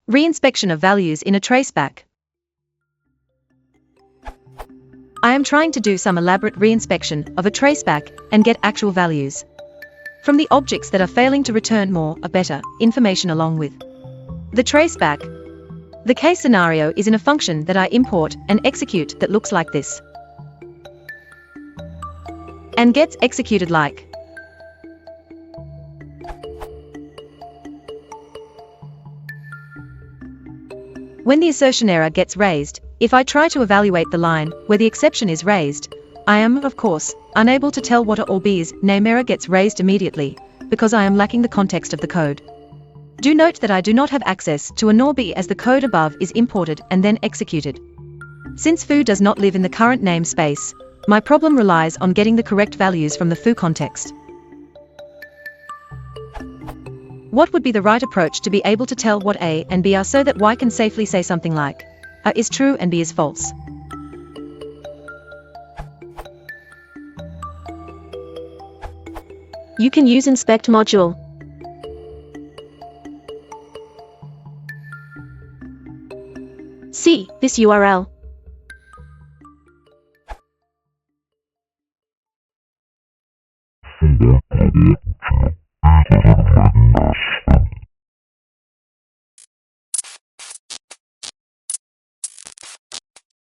Reinspection of values in a traceback. I am trying to do some elaborate reinspection of a traceback and get actual values from the objects that are failing to return more or better information along with the traceback. The case scenario is in a function that I import and execute that looks like this and gets executed like when the assertion error gets raised. If I try to evaluate the line where the exception is raised, I am, of course, unable to tell what a or B's name error gets raised immediately, because I am lacking the context of the code. Do note that I do not have access to a nor B as the code above is imported and then executed. Since foo does not live in the current namespace, my problem relies on getting the correct values from the foo context. What would be the right approach to be able to tell what A and B are so that Y can safely say something like A is true and B is false? You can use inspect module. See this URL. The